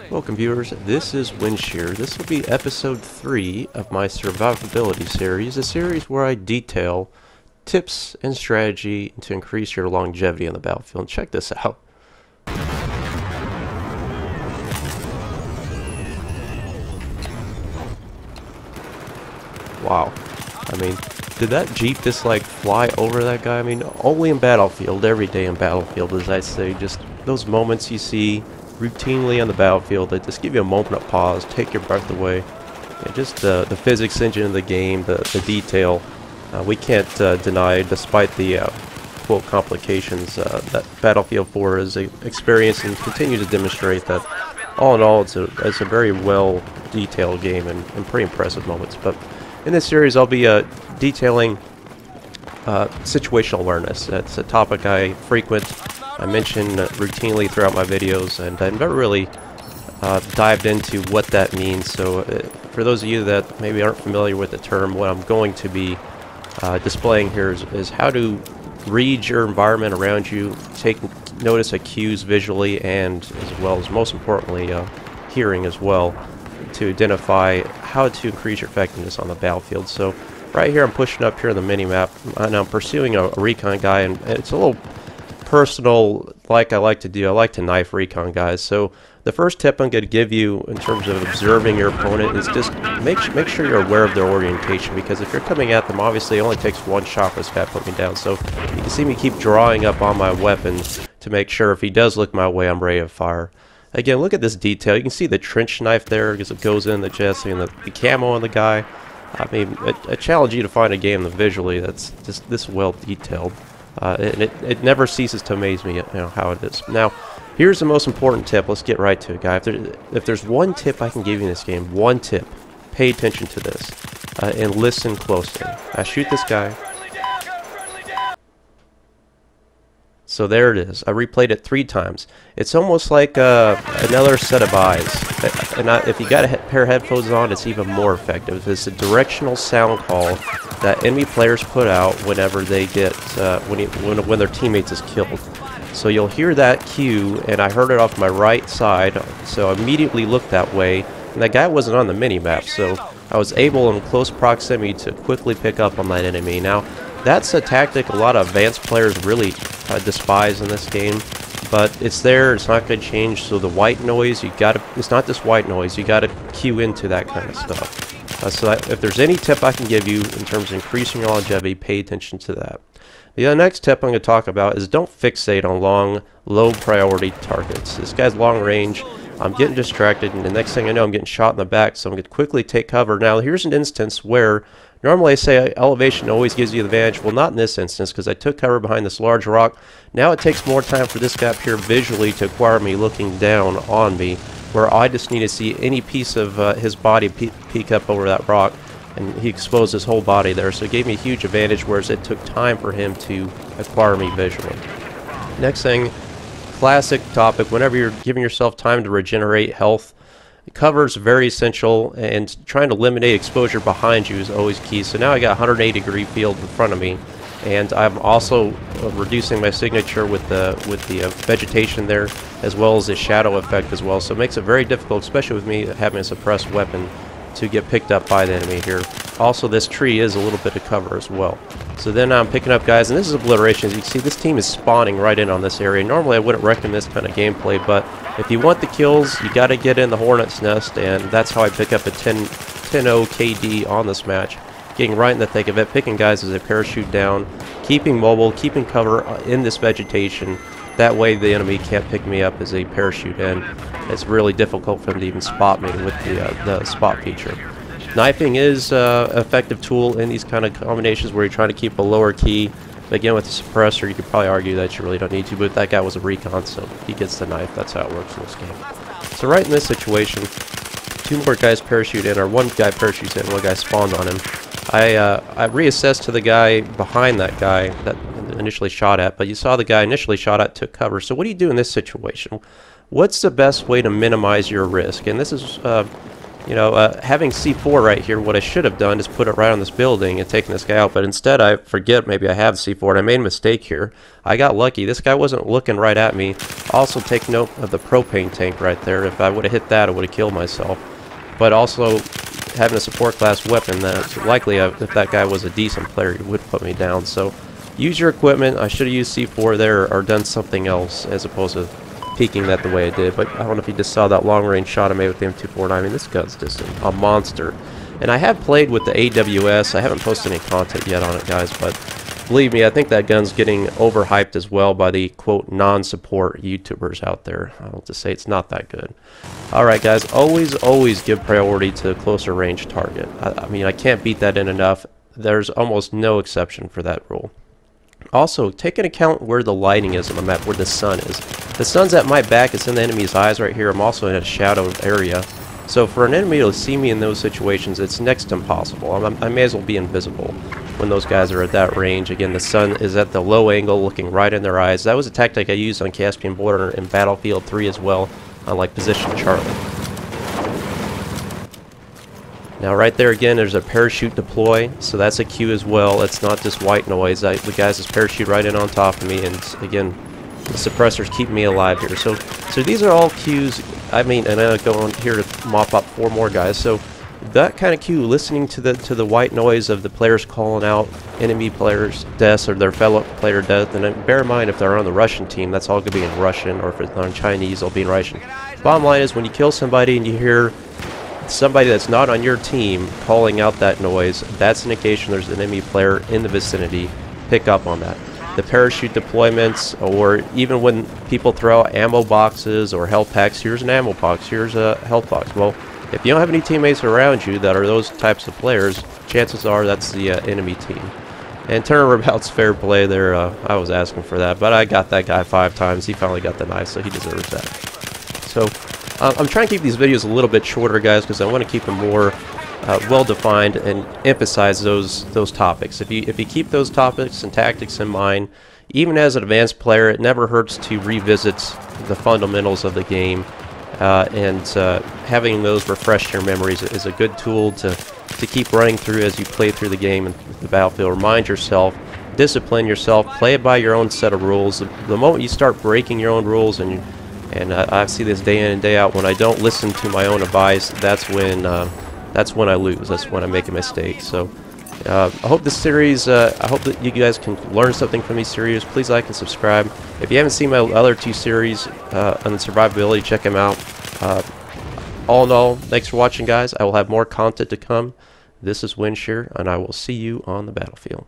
Welcome viewers, this is Windshear. This will be episode 3 of my Survivability series, a series where I detail tips and strategy to increase your longevity on the battlefield. Check this out. Wow. I mean, did that Jeep just like fly over that guy? I mean, only in Battlefield, every day in Battlefield, as I say, just those moments you see routinely on the battlefield that just give you a moment of pause, take your breath away. And just the physics engine of the game, the detail, we can't deny, despite the quote complications that Battlefield 4 has experienced and continue to demonstrate that all in all it's a very well detailed game and pretty impressive moments. But in this series I'll be detailing situational awareness. That's a topic I mention routinely throughout my videos, and I've never really dived into what that means. So for those of you that maybe aren't familiar with the term, what I'm going to be displaying here is how to read your environment around you, take notice of cues visually, and as well as, most importantly, hearing as well, to identify how to increase your effectiveness on the battlefield. So right here I'm pushing up here on the mini-map, and I'm pursuing a recon guy, and it's a little personal, like I like to do. I like to knife recon guys. So the first tip I'm going to give you in terms of observing your opponent is just make sure you're aware of their orientation, because if you're coming at them, obviously it only takes one shot for this guy to put me down. So you can see me keep drawing up on my weapon to make sure if he does look my way, I'm ready to fire. Again, look at this detail. You can see the trench knife there because it goes in the chest, and the camo on the guy. I mean, I challenge you to find a game that visually that's just this well detailed. And it never ceases to amaze me, how it is. Now, here's the most important tip. Let's get right to it, guy. If there's one tip I can give you in this game, one tip, pay attention to this and listen closely. I shoot this guy. So there it is. I replayed it 3 times. It's almost like another set of eyes. And if you got a pair of headphones on, it's even more effective. It's a directional sound call that enemy players put out whenever they get when their teammates is killed. So you'll hear that cue, and I heard it off my right side, so I immediately looked that way, and that guy wasn't on the mini-map, so I was able in close proximity to quickly pick up on that enemy. Now, that's a tactic a lot of advanced players really despise in this game, but it's there, it's not going to change. So the white noise, it's not just white noise, you gotta cue into that kind of stuff. So if there's any tip I can give you in terms of increasing your longevity, pay attention to that. The next tip I'm going to talk about is don't fixate on long, low priority targets. This guy's long range, I'm getting distracted, and the next thing I know I'm getting shot in the back, so I'm going to quickly take cover. Now here's an instance where normally I say elevation always gives you the advantage. Well, not in this instance, because I took cover behind this large rock. Now it takes more time for this guy up here visually to acquire me looking down on me, where I just need to see any piece of his body peek up over that rock, and he exposed his whole body there. So it gave me a huge advantage, whereas it took time for him to acquire me visually. Next thing, classic topic, whenever you're giving yourself time to regenerate health, cover is very essential, and trying to eliminate exposure behind you is always key. So now I got a 180-degree field in front of me, and I'm also reducing my signature with the vegetation there, as well as the shadow effect as well. So it makes it very difficult, especially with me having a suppressed weapon, to get picked up by the enemy here. Also, this tree is a little bit of cover as well. So then I'm picking up guys, and this is obliteration. As you can see, this team is spawning right in on this area. Normally I wouldn't recommend this kind of gameplay, but if you want the kills, you got to get in the hornet's nest, and that's how I pick up a 10-0 KD on this match. Getting right in the thick of it, picking guys as they parachute down, keeping mobile, keeping cover in this vegetation. That way the enemy can't pick me up as they parachute in. It's really difficult for them to even spot me with the spot feature. Knifing is an effective tool in these kind of combinations where you're trying to keep a lower key. But again, with the suppressor, you could probably argue that you really don't need to, but that guy was a recon, so he gets the knife. That's how it works in this game. So right in this situation, 2 more guys parachute in, or 1 guy parachutes in, 1 guy spawned on him. I reassessed to the guy behind that guy that initially shot at, but you saw the guy initially shot at took cover. So what do you do in this situation? What's the best way to minimize your risk? And this is You know, having C4 right here, what I should have done is put it right on this building and taken this guy out, but instead I forget maybe I have C4 and I made a mistake here. I got lucky. This guy wasn't looking right at me. Also take note of the propane tank right there. If I would have hit that, I would have killed myself. But also having a support class weapon, that's likely if that guy was a decent player, he would put me down. So use your equipment. I should have used C4 there or done something else as opposed to peeking that the way it did. But I don't know if you just saw that long range shot I made with the M249. I mean, this gun's just a monster. And I have played with the AWS. I haven't posted any content yet on it, guys, but believe me, I think that gun's getting overhyped as well by the quote non-support YouTubers out there. I'll just say it's not that good. Alright guys, always give priority to closer range target. I mean, I can't beat that in enough. There's almost no exception for that rule. Also, take into account where the lighting is on the map, where the sun is. The sun's at my back, it's in the enemy's eyes right here. I'm also in a shadowed area. So for an enemy to see me in those situations, it's next to impossible. I may as well be invisible when those guys are at that range. Again, the sun is at the low angle, looking right in their eyes. That was a tactic I used on Caspian Border in Battlefield 3 as well, on like Position Charlie. Now right there again, there's a parachute deploy, so that's a cue as well. It's not just white noise. The guys just parachute right in on top of me, and again, the suppressors keep me alive here. So these are all cues. I mean, and I go on here to mop up 4 more guys. So that kind of cue, listening to the white noise of the players calling out enemy players' deaths or their fellow player death, and then bear in mind if they're on the Russian team, that's all going to be in Russian, or if it's on Chinese, it'll be in Russian. Bottom line is, when you kill somebody and you hear somebody that's not on your team calling out that noise, that's an indication there's an enemy player in the vicinity. Pick up on that. The parachute deployments, or even when people throw out ammo boxes or health packs, here's an ammo box, here's a health box. Well, if you don't have any teammates around you that are those types of players, chances are that's the enemy team. And turnabout's fair play there. I was asking for that, but I got that guy 5 times. He finally got the knife, so he deserves that. So I'm trying to keep these videos a little bit shorter, guys, because I want to keep them more well-defined and emphasize those topics. If you keep those topics and tactics in mind, even as an advanced player, it never hurts to revisit the fundamentals of the game, and having those refresh your memories is a good tool to keep running through as you play through the game and the battlefield. Remind yourself, discipline yourself, play it by your own set of rules. The moment you start breaking your own rules, and I see this day in and day out, when I don't listen to my own advice, that's when I lose. That's when I make a mistake. So I hope this series, I hope that you guys can learn something from these series. Please like and subscribe. If you haven't seen my other 2 series on survivability, check them out. All in all, thanks for watching, guys. I will have more content to come. This is Windshear, and I will see you on the battlefield.